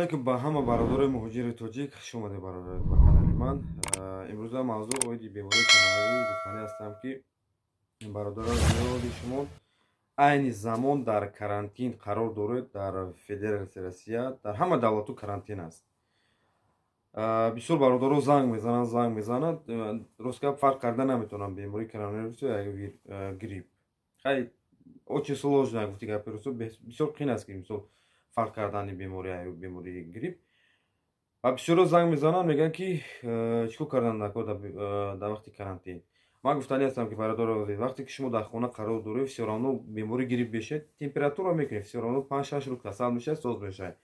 алайкум ба ҳама бародарои муҳоҷири тоҷик хуш омадед бародари ба канали ман. Имрӯза мавзӯъ оиди бемории коронавирус гуфтанӣ ҳастам, ки бародарони зиёди шумо айни замон дар карантин қарор доред. Дар Федератсияи Россия дар ҳама давлату карантин аст. Бисёр бародаро занг мезанад, рост гап фарқ карда наметавонам бемории коронавирусу ё грипп. Хай очень сложно гуфти гапи росто, бисёр қиин аст ки мисол фарқ кардани беморӣ ё бемории грипп. Бисёро занг мезананд, мегӯянд ки чӣ кор кардан накор дар вақти карантин. Ман гуфтанӣ ҳастам ки бародаро азиз, вақте ки шумо дар хона қарор доред, всё равно бемории грипп бешед, температура мекунед, всё равно 5-6 рӯз касал мешавед, соз мешавед.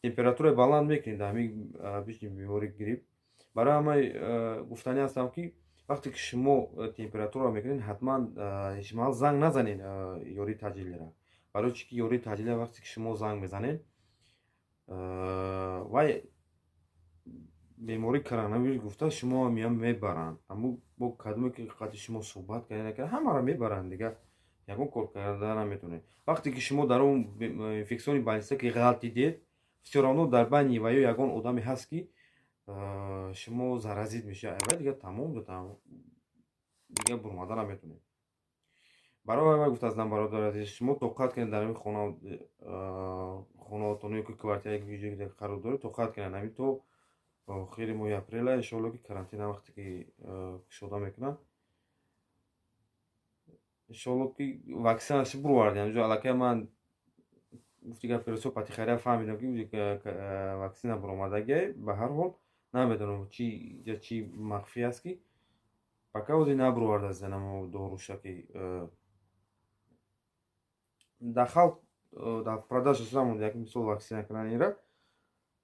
Температураи баланд мекунед дар ҳамин бични бемории грипп. Барои ҳамаи гуфтанӣ ҳастам, ки вақте ки шумо температура мекунед, ҳатман ҳеҷмаҳал занг назанед ёрии таъҷилиро. Барои чӣ ки ёрии таъҷилия вақте ки шумо занг мезанед, вай бемории коронавирус гуфта шумо меям мебаранд. Аммо бо кадоме ки қадри шумо суҳбат кардед накардед, ҳамаро мебаранд дига. Ягон кор карда наметавонед. Вақте ки шумо дар он инфексиони балнистаа ки ғалтидед, всё равно дар байни ва ё ягон одаме ҳаст, ки шумо заразит мешавед. Вай дига тамом дига бурмада наметавонед. Барои вай гуфтааздам, бародари азиз, шумо тоқат кунед дар ҳамин хонаотон ё ки квартираи ҷойи қарор доред, тоқат кунед ҳамин то охири моҳи апрела иншоалло ки карантина вақте ки кушода мекунанд, иншоалло ки ваксинааш бировардем. Ҷо аллакай ман гуфти гапи росо патихайрия фаҳмидам, ки ваксина биромадагиай. Ба ҳар ҳол намедонам чӣ махфӣ аст, ки пока ози набироварда зинамо доруша, ки дар халқ дар продажаш намонда, як мисол ваксина кунанира.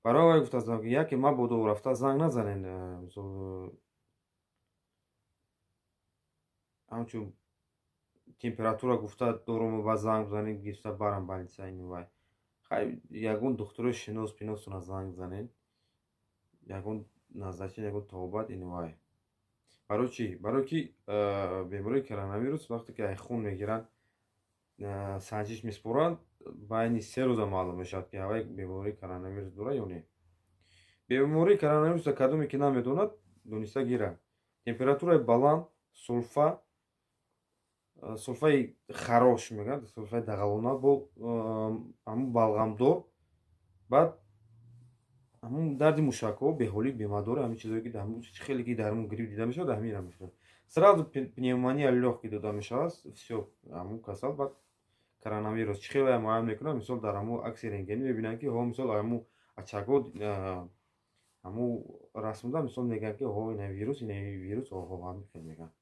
Барои вай гуфтааздам, ки яке мабодо рафта занг назанед, мисол ҳамчун температура гуфта дорум ва занг бизанед, гирифта барам балнитса. Ини вай хай ягон духтурои шинос пиносона занг занед, ягон назарчин, ягон табобат. Ини вай барои чӣ? Барое ки бемории коронавирус вақте ки айхон мегиранд, санҷиш меспоранд, байни 3 рӯза маълум мешавад, ки авай бемории коронавирус дорад ё не. Бемории коронавирус кадоме ки намедонад, дониста гирад. Температураи баланд, сулфаи харош мегӯянд, сулфаи дағалона бо ҳамун балғамдор, баъд ҳамун дарди мушакҳо, беҳолӣ, бемадори ҳамин чизое ки хеле ки дар ҳамун грипп дида мешавад, ҳаминро мешавад. Сразу пневмония лёгкий дода мешавад, всё ҳамун касал. Баъд коронавирус чӣ хелая муайян мекунад, мисол дар ҳамун акси рентгенӣ мебинанд, ки мисол ҳамун очагҳо ҳамун расмуда мисол мегӯянд, ки ина вирус ҳамин хел мегӯянд.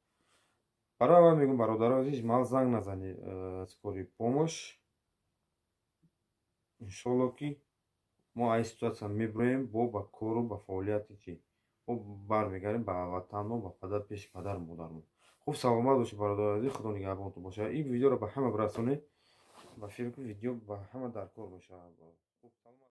Барои вай мегӯям, бародари азиз, ҳеҷмаҳал занг назанед скории помощь. Иншоалло ки мо аз ситуатсия мебироем, бо ба кору ба фаъолияти чӣ мо бармегардем ба ватанмо, ба пеши падару модармо. Хуб саломат бошед бародари азиз, худо нигаҳбонтон бошад. Ин видеоро ба ҳама расонед, ба фикр видео ба ҳама дар кор мешавад.